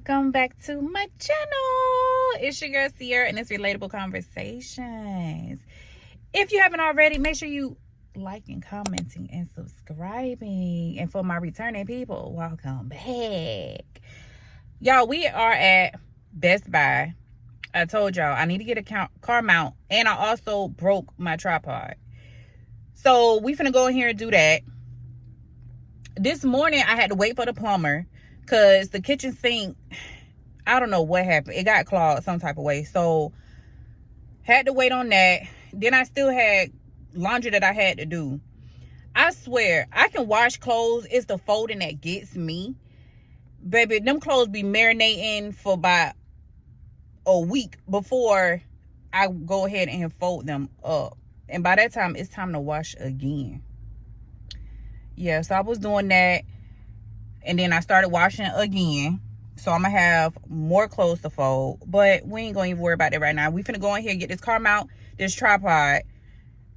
welcome back to my channel. It's your girl Sierra and it's Relatable Conversations. If you haven't already, make sure you liking, commenting, and subscribing. And for my returning people, welcome back. Y'all, we are at Best Buy. I told y'all I need to get a car mount, and I also broke my tripod. So we finna go in here and do that. This morning I had to wait for the plumber because the kitchen sink, I don't know what happened. It got clogged some type of way. So had to wait on that. Then I still had laundry that I had to do. I swear, I can wash clothes. It's the folding that gets me. Baby, them clothes be marinating for about a week before I go ahead and fold them up. And by that time, it's time to wash again. Yeah, so I was doing that. And then I started washing again. So I'm going to have more clothes to fold. But we ain't going to even worry about that right now. We finna go in here and get this car mount, this tripod.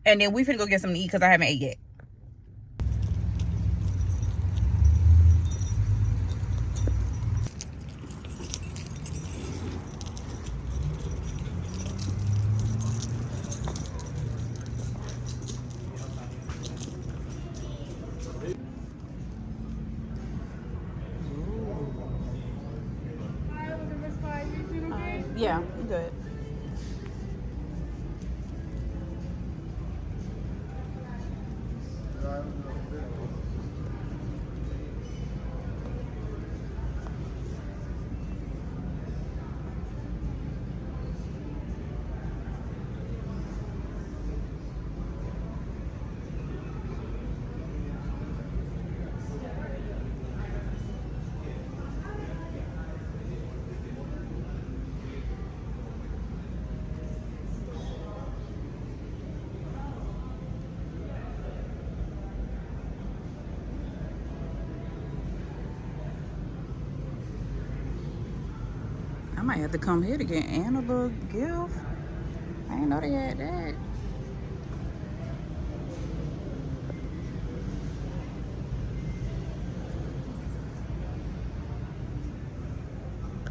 And then we finna go get something to eat because I haven't ate yet. Yeah, I'm good. I might have to come here to get Anna a little gift. I didn't know they had that.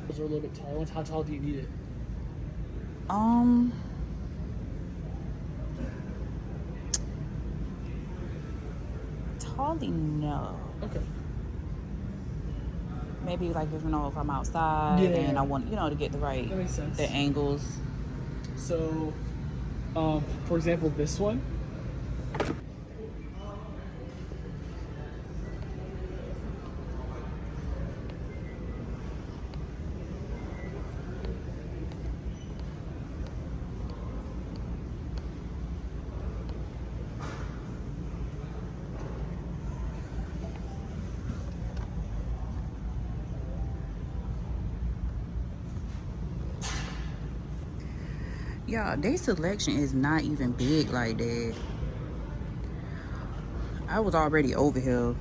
Those are a little bit tall. How tall do you need it? Tall enough. Okay. Maybe like if I'm outside and I want to get the right That makes sense. the angles. So, for example, this one. Y'all, their selection is not even big like that. I was already over here.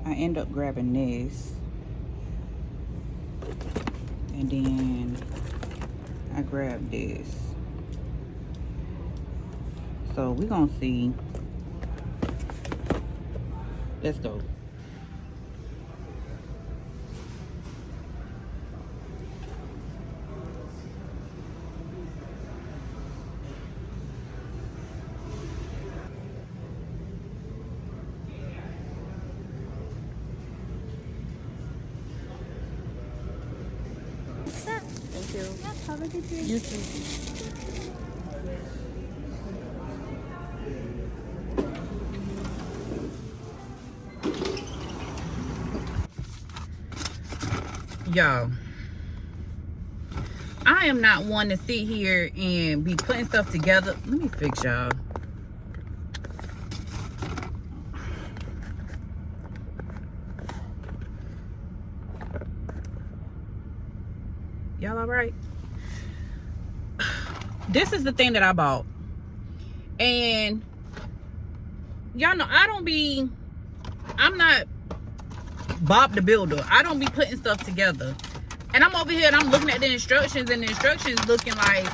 I end up grabbing this. And then I grabbed this. So we're gonna see. Let's go. Thank you. Yeah, have a good day. You too. Y'all, I am not one to sit here and be putting stuff together. Let me fix y'all. Y'all all right? This is the thing that I bought. And y'all know I'm not Bob the Builder. I don't be putting stuff together. And I'm over here and I'm looking at the instructions, and the instructions looking like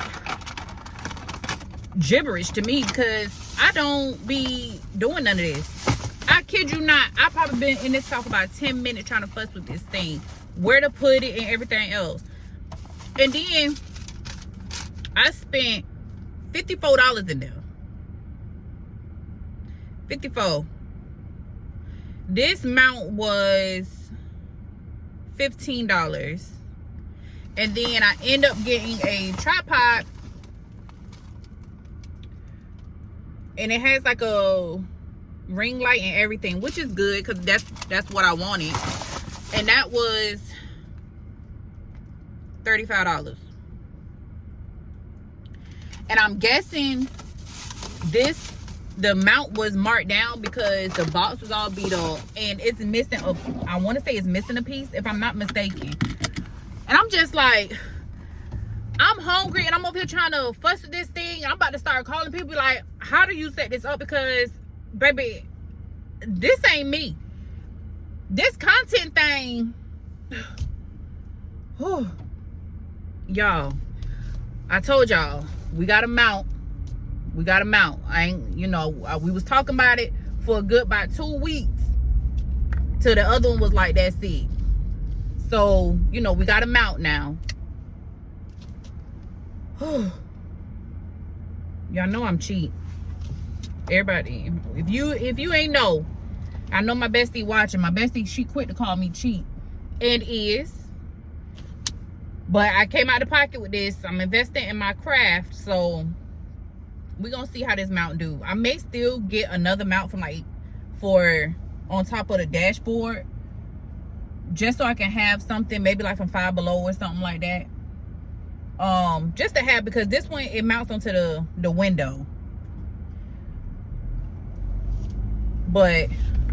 gibberish to me because I don't be doing none of this. I kid you not, I probably been in this talk about 10 minutes trying to fuss with this thing. where to put it and everything else. And then I spent $54 in there. $54. This mount was $15. And then I end up getting a tripod, and it has like a ring light and everything, which is good because that's what I wanted. And that was $35. And I'm guessing the mount was marked down because the box was all beat up and it's missing I want to say it's missing a piece if I'm not mistaken. And I'm just like, I'm hungry and I'm over here trying to fuss with this thing. I'm about to start calling people like, how do you set this up? Because baby, this ain't me. This content thing, y'all, I told y'all, we got a mount. I ain't, we was talking about it for a good about 2 weeks till the other one was like, that's it. So, we got a mount now. Y'all know I'm cheap. Everybody, if you ain't know, I know my bestie watching. My bestie, she quit to call me cheap. And is. But I came out of pocket with this. I'm investing in my craft. So we're gonna see how this mount do. I may still get another mount for on top of the dashboard, just so I can have something maybe like from Five Below or something like that. Just to have, because this one, it mounts onto the window. But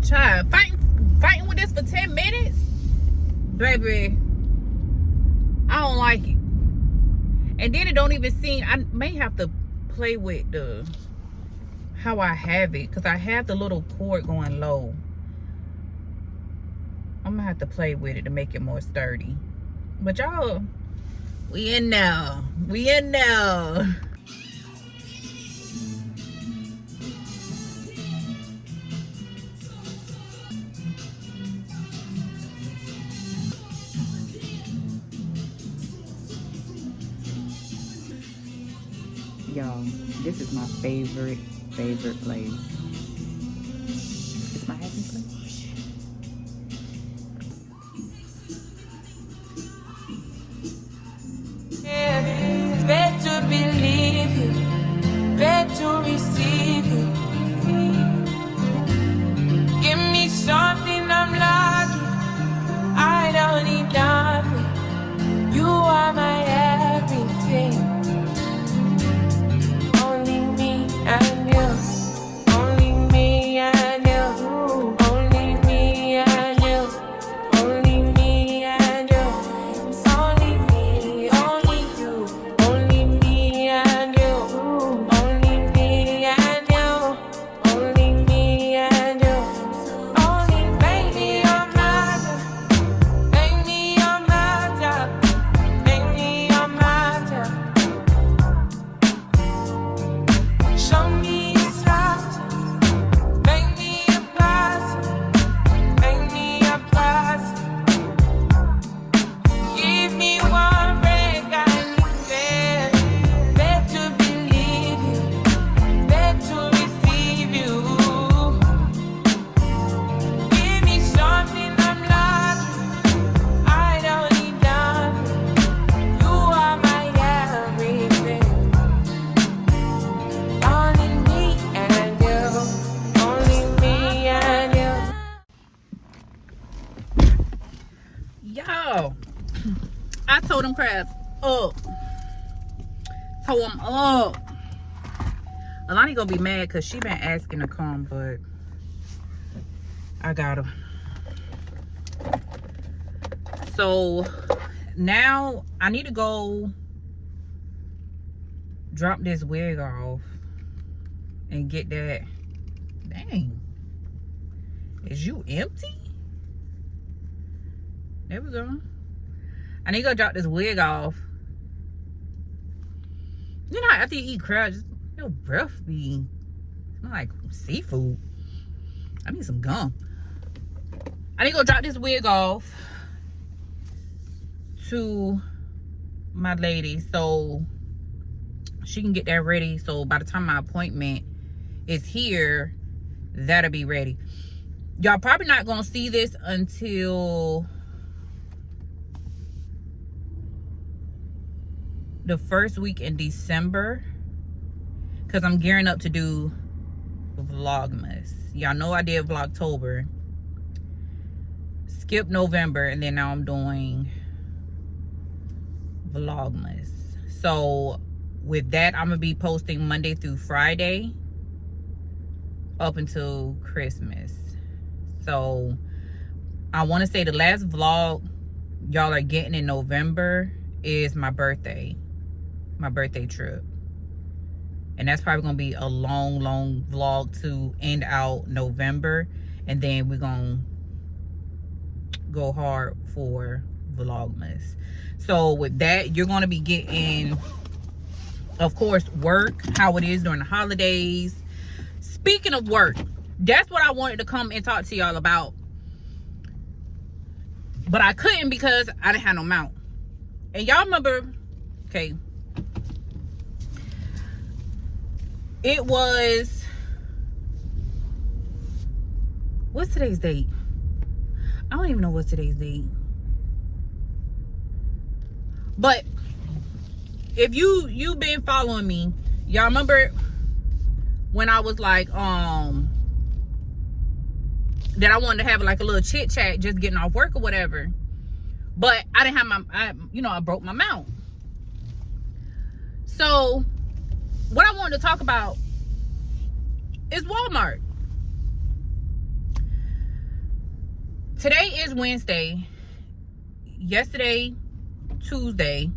child, fighting with this for 10 minutes, baby, I don't like it. And then it don't even seem, I may have to play with how I have it, because I have the little cord going low. I'm gonna have to play with it to make it more sturdy. But y'all, we in now. Y'all, this is my favorite place. It's my happy place. Better believe you, better receive you. Give me something I'm lacking. I don't need nothing. You are my everything. Only me and you. Only me and you. Only me and you. Only me and you. Only me, only you. Only me and you. Only me and you. Only me and you. Only make me your matter. Make me your matter. Make me your matter. Show me your side. Make me a blessing. Make me a blessing. Give me one break, I need better. Better believe you. Better receive you. Give me something I'm lacking. I don't need nothing. You are my everything. Only me and you. Only me and you. Y'all, I told them crabs up. Told them up. Alani gonna be mad because she been asking to come, but I got her. So now I need to go drop this wig off and get that. Dang, is you empty? There we go. I need to go drop this wig off. You know, after you eat crabs, your breath be smell like seafood. I need some gum. I need to go drop this wig off to my lady so she can get that ready. So by the time my appointment is here, that'll be ready. Y'all probably not gonna see this until the first week in December, because I'm gearing up to do Vlogmas. Y'all know I did Vlogtober, skip November, and then now I'm doing Vlogmas. So with that, I'm gonna be posting Monday through Friday up until Christmas. So I want to say the last vlog y'all are getting in November is my birthday trip, and that's probably gonna be a long vlog to end out November, and then we're gonna go hard for Vlogmas. So with that, you're gonna be getting, of course, work, how it is during the holidays. Speaking of work, that's what I wanted to come and talk to y'all about, but I couldn't because I didn't have no mount. And y'all remember, okay, it was, what's today's date? I don't even know what's today's date. But if you've been following me, y'all remember when I was like, that I wanted to have like a little chit chat, just getting off work or whatever. But I didn't have I broke my mount. So what I wanted to talk about is Walmart. Today is Wednesday. Yesterday, Tuesday.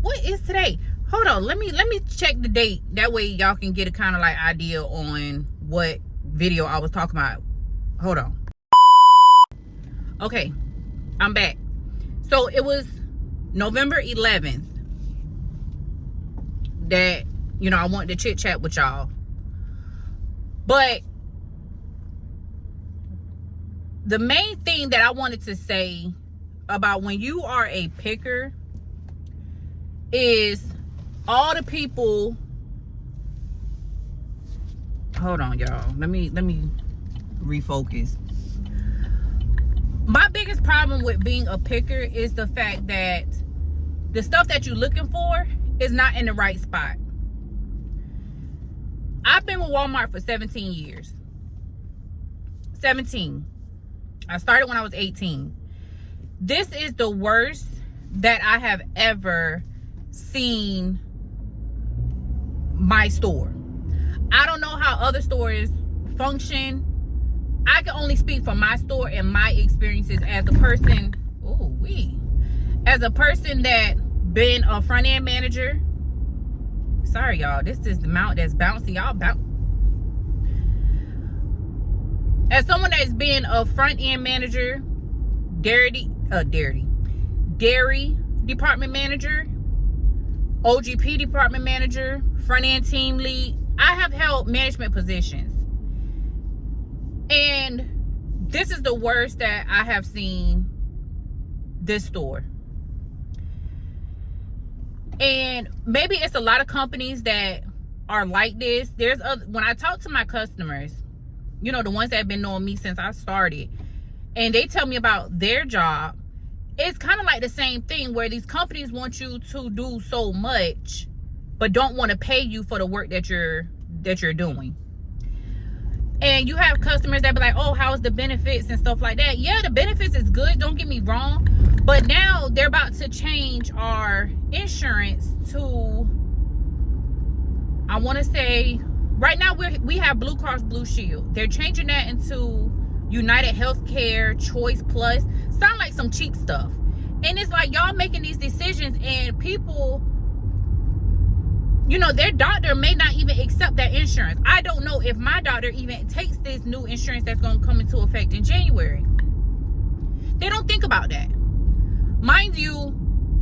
What is today? Hold on, let me check the date. That way y'all can get a kind of like idea on what video I was talking about. Hold on. Okay, I'm back. So it was November 11th that, I wanted to chit chat with y'all. But the main thing that I wanted to say about when you are a picker is all the people. Hold on, y'all. Let me refocus. My biggest problem with being a picker is the fact that the stuff that you're looking for is not in the right spot. I've been with Walmart for 17 years. 17. I started when I was 18. This is the worst that I have ever seen my store. I don't know how other stores function. I can only speak for my store and my experiences as a person. As a person that been a front end manager. Sorry, y'all. This is the mount that's bouncy. Y'all bounce. As someone that's been a front end manager, dairy department manager, OGP department manager, front end team lead, I have held management positions. And this is the worst that I have seen this store. And maybe it's a lot of companies that are like this. When I talk to my customers, the ones that have been knowing me since I started, and they tell me about their job, it's kind of like the same thing where these companies want you to do so much but don't want to pay you for the work that you're doing. And you have customers that be like, oh, how's the benefits and stuff like that? Yeah, the benefits is good, don't get me wrong, but now they're about to change our insurance to, I want to say, right now we have Blue Cross Blue Shield. They're changing that into United Healthcare Choice Plus. Sound like some cheap stuff. And it's like y'all making these decisions, and people, their doctor may not even accept that insurance. I don't know if my doctor even takes this new insurance that's going to come into effect in January. They don't think about that. Mind you,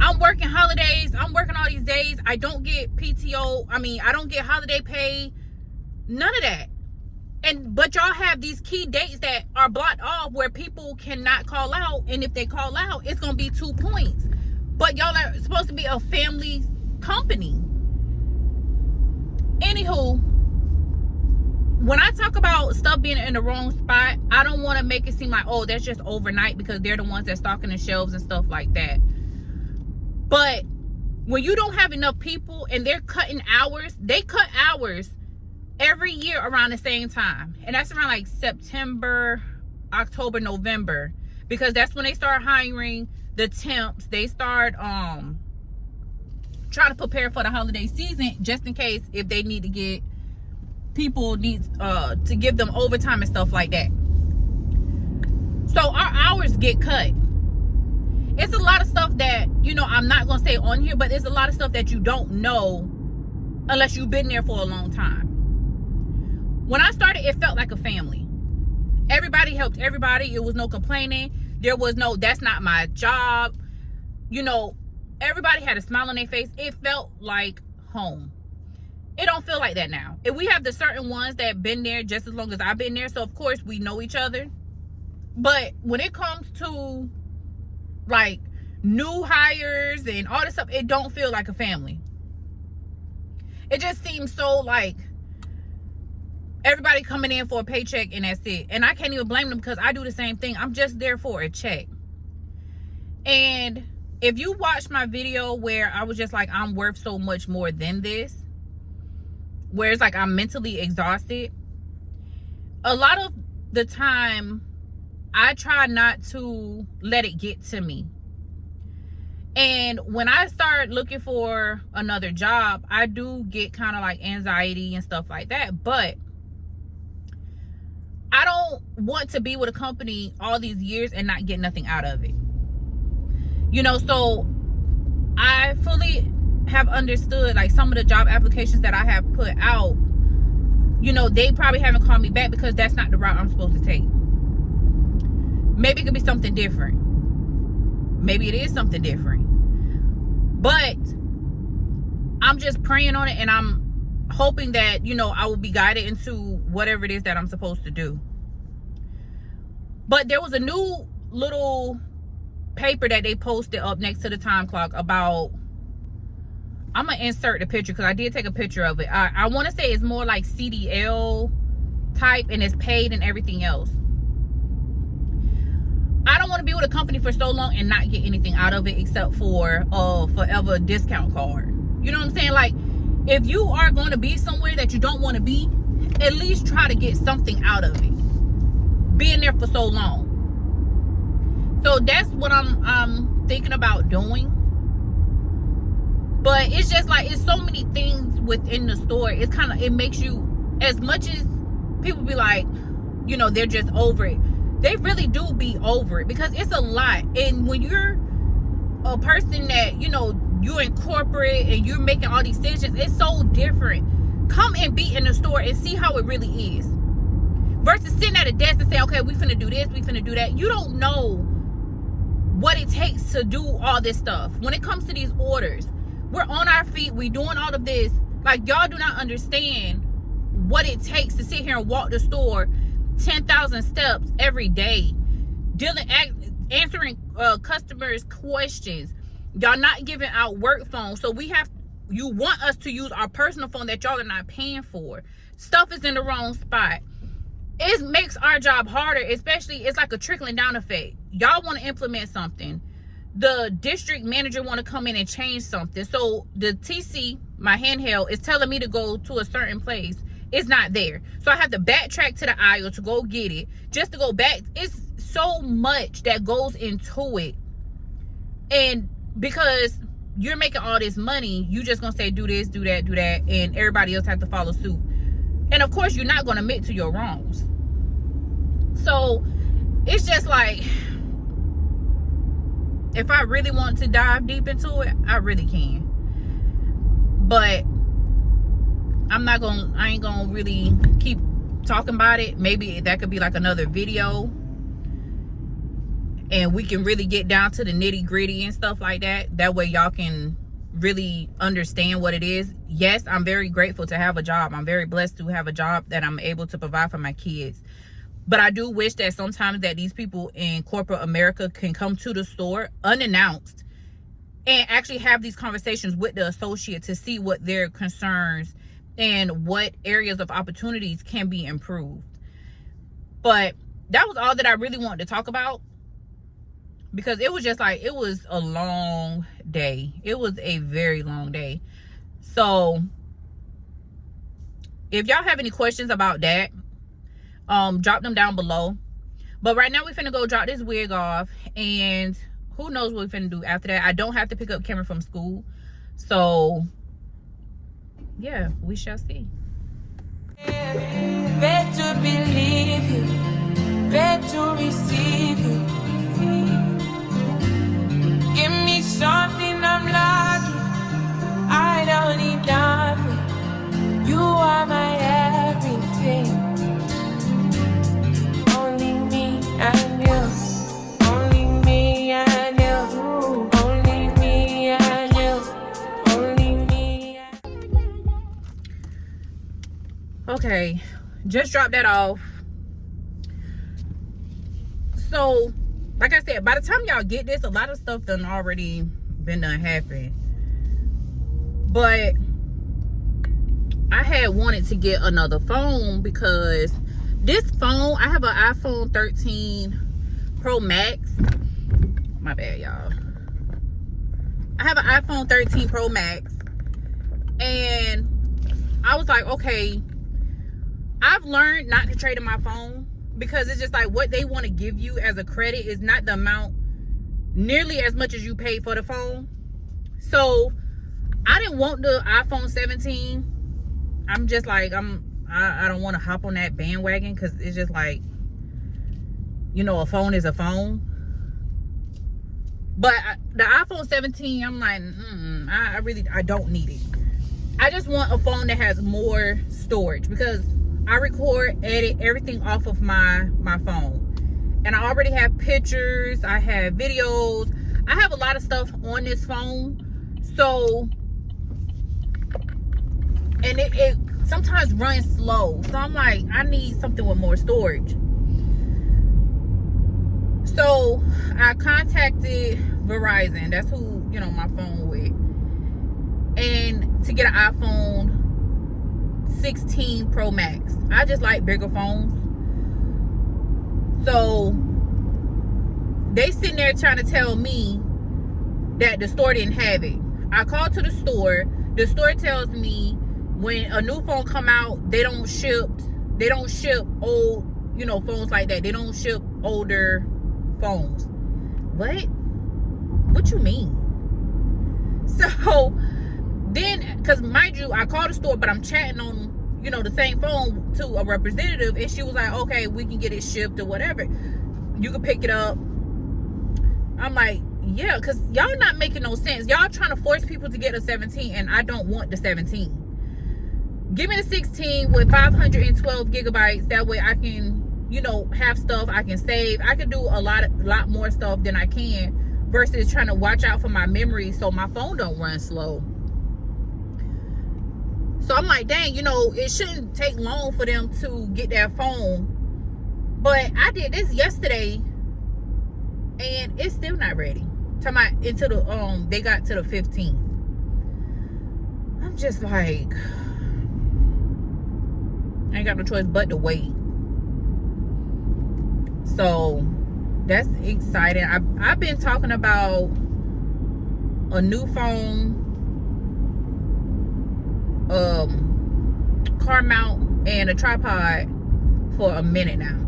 I'm working holidays. I'm working all these days. I don't get PTO. I don't get holiday pay. None of that. But y'all have these key dates that are blocked off where people cannot call out, and if they call out, it's gonna be 2 points. But y'all are supposed to be a family company. Anywho, when I talk about stuff being in the wrong spot, I don't want to make it seem like, oh, that's just overnight because they're the ones that's stocking the shelves and stuff like that. But when you don't have enough people and they're cutting hours, they cut hours every year around the same time. And that's around like September, October, November. Because that's when they start hiring the temps. They start trying to prepare for the holiday season, just in case if they need to get people to give them overtime and stuff like that. So our hours get cut. It's a lot of stuff that, you know, I'm not gonna say on here, but there's a lot of stuff that you don't know unless you've been there for a long time. When I started, it felt like a family. Everybody helped everybody. It was no complaining. There was no, that's not my job. You know, everybody had a smile on their face. It felt like home. It don't feel like that now. If we have the certain ones that have been there just as long as I've been there, so of course we know each other. But when it comes to like new hires and all this stuff, it don't feel like a family. It just seems so like everybody coming in for a paycheck and that's it. And I can't even blame them because I do the same thing. I'm just there for a check. And if you watch my video where I was just like, I'm worth so much more than this, where it's like I'm mentally exhausted, a lot of the time I try not to let it get to me. And when I start looking for another job, I do get kind of like anxiety and stuff like that. But I don't want to be with a company all these years and not get nothing out of it. You know, so I fully have understood like some of the job applications that I have put out, you know, they probably haven't called me back because that's not the route I'm supposed to take. Maybe it could be something different. Maybe it is something different. But I'm just praying on it, and I'm hoping that, you know, I will be guided into whatever it is that I'm supposed to do. But there was a new little paper that they posted up next to the time clock about, I'm gonna insert the picture because I did take a picture of it. I want to say it's more like CDL type and it's paid and everything else. I don't want to be with a company for so long and not get anything out of it except for a forever discount card. You know what I'm saying? Like, if you are going to be somewhere that you don't want to be, at least try to get something out of it. Being there for so long. So that's what I'm thinking about doing. But it's just like, it's so many things within the store. It's kind of, it makes you, as much as people be like, you know, they're just over it, they really do be over it because it's a lot. And when you're a person that, you know, you're in corporate and you're making all these decisions, it's so different. Come and be in the store and see how it really is. Versus sitting at a desk and say, okay, we finna do this, we finna do that. You don't know what it takes to do all this stuff. When it comes to these orders, we're on our feet, we doing all of this. Like, y'all do not understand what it takes to sit here and walk the store 10,000 steps every day, answering customers' questions. Y'all not giving out work phones, so you want us to use our personal phone that y'all are not paying for. Stuff is in the wrong spot. It makes our job harder, especially, it's like a trickling down effect. Y'all want to implement something, the district manager want to come in and change something, so the TC, my handheld, is telling me to go to a certain place. It's not there, so I have to backtrack to the aisle to go get it, just to go back. It's so much that goes into it, and because you're making all this money, you just gonna say do this, do that, do that, and everybody else have to follow suit. And of course, you're not gonna admit to your wrongs. So it's just like, if I really want to dive deep into it, I really can. But I ain't gonna really keep talking about it. Maybe that could be like another video and we can really get down to the nitty gritty and stuff like that. That way y'all can really understand what it is. Yes, I'm very grateful to have a job. I'm very blessed to have a job that I'm able to provide for my kids. But I do wish that sometimes that these people in corporate America can come to the store unannounced and actually have these conversations with the associate to see what their concerns and what areas of opportunities can be improved. But that was all that I really wanted to talk about, because it was just like, it was a long day. It was a very long day. So if y'all have any questions about that, drop them down below. But right now we're finna go drop this wig off, and who knows what we're finna do after that. I don't have to pick up Cameron from school, so yeah, we shall see. Better believe it, better receive it. Give me something I'm lacking, I don't need nothing. You are my everything. Only me and you, only me and you, only me and you, only me and you. Okay, just dropped that off. So like I said, by the time y'all get this, a lot of stuff done already been done happen. But I had wanted to get another phone, because this phone, I have an iPhone 13 Pro Max. My bad, y'all. I have an iPhone 13 Pro Max, and I was like, okay, I've learned not to trade in my phone, because it's just like what they want to give you as a credit is not the amount nearly as much as you paid for the phone. So I didn't want the iPhone 17. I'm just like, I don't want to hop on that bandwagon, because it's just like, you know, a phone is a phone. But the iPhone 17, I'm like, I don't need it. I just want a phone that has more storage, because I record, edit everything off of my phone, and I already have pictures, I have videos, I have a lot of stuff on this phone. So, and it sometimes runs slow, so I'm like, I need something with more storage. So I contacted Verizon, that's who, you know, my phone with, and to get an iPhone 16 Pro Max. I just like bigger phones. So they sitting there trying to tell me that the store didn't have it. I called to the store. The store tells me when a new phone come out, they don't ship old, you know, phones like that. They don't ship older phones. What you mean? So then, because mind you, I called the store, but I'm chatting on, you know, the same phone to a representative, and she was like, okay, we can get it shipped or whatever, you can pick it up. I'm like, yeah, because y'all not making no sense. Y'all trying to force people to get a 17, and I don't want the 17. Give me the 16 with 512 gigabytes. That way I can, you know, have stuff I can save. I can do a lot more stuff than I can, versus trying to watch out for my memory so my phone don't run slow. So I'm like, dang, you know, it shouldn't take long for them to get that phone. But I did this yesterday, and it's still not ready. Talking about into the they got to the 15th. I'm just like, I ain't got no choice but to wait. So that's exciting. I've been talking about a new phone, car mount, and a tripod for a minute now.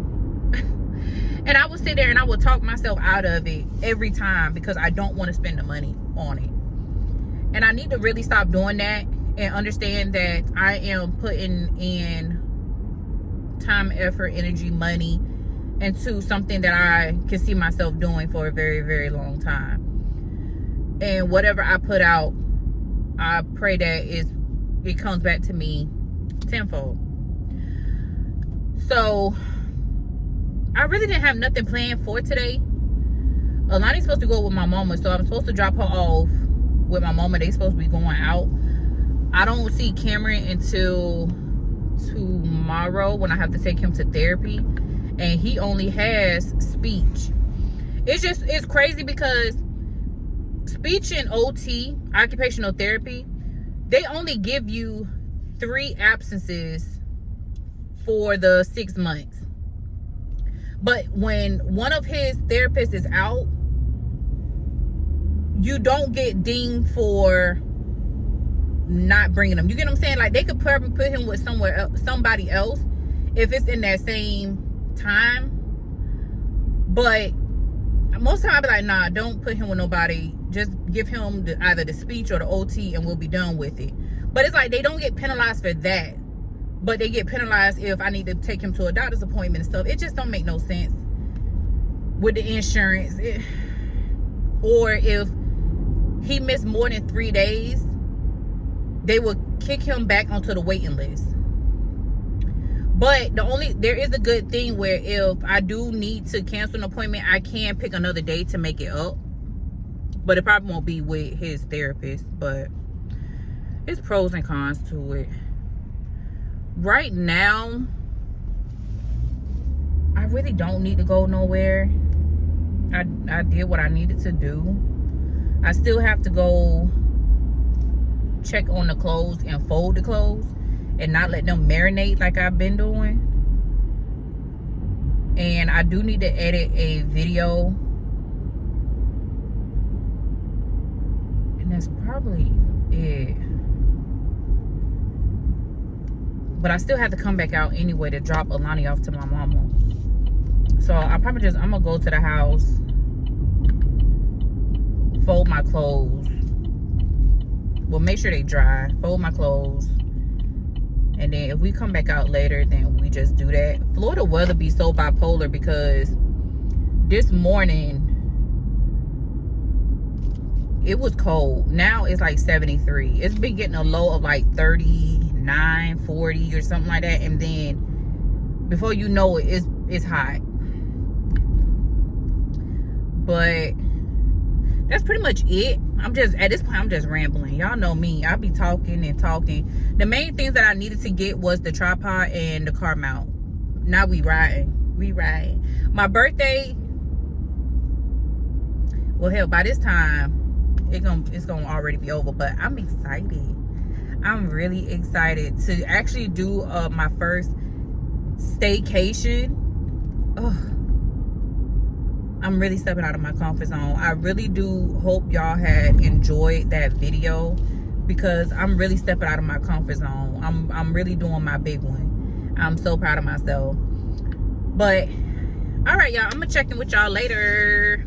And I would sit there and I would talk myself out of it every time, because I don't want to spend the money on it. And I need to really stop doing that and understand that I am putting in time, effort, energy, money into something that I can see myself doing for a very, very long time. And whatever I put out, I pray that it comes back to me tenfold. So I really didn't have nothing planned for today. Alani's supposed to go with my mama, so I'm supposed to drop her off with my mama. They supposed to be going out. I don't see Cameron until tomorrow when I have to take him to therapy, and he only has speech. It's crazy because speech and OT, occupational therapy, they only give you 3 absences for the 6 months. But when one of his therapists is out, you don't get dinged for not bringing him. You get what I'm saying? Like, they could probably put him with somebody else if it's in that same time. But most time I be like, nah, don't put him with nobody. Just give him either the speech or the OT and we'll be done with it. But it's like they don't get penalized for that, but they get penalized if I need to take him to a doctor's appointment and stuff. It just don't make no sense with the insurance. Or if he missed more than 3 days, they will kick him back onto the waiting list. But there is a good thing where if I do need to cancel an appointment, I can pick another day to make it up. But it probably won't be with his therapist. But it's pros and cons to it. Right now, I really don't need to go nowhere. I did what I needed to do. I still have to go check on the clothes and fold the clothes and not let them marinate like I've been doing. And I do need to edit a video, and that's probably it. But I still have to come back out anyway to drop Alani off to my mama. So I'm gonna go to the house, fold my clothes. Well, make sure they dry, fold my clothes. And then if we come back out later, then we just do that. Florida weather be so bipolar because this morning it was cold. Now it's like 73. It's been getting a low of like 39, 40 or something like that. And then before you know it, it's hot. But that's pretty much it. At this point, I'm just rambling. Y'all know me. I'll be talking and talking. The main things that I needed to get was the tripod and the car mount. Now we riding. My birthday, well, hell, by this time, it's gonna already be over. But I'm excited. I'm really excited to actually do my first staycation. Ugh. I'm really stepping out of my comfort zone. I really do hope y'all had enjoyed that video because I'm really stepping out of my comfort zone. I'm really doing my big one. I'm so proud of myself. But all right, y'all, I'm gonna check in with y'all later.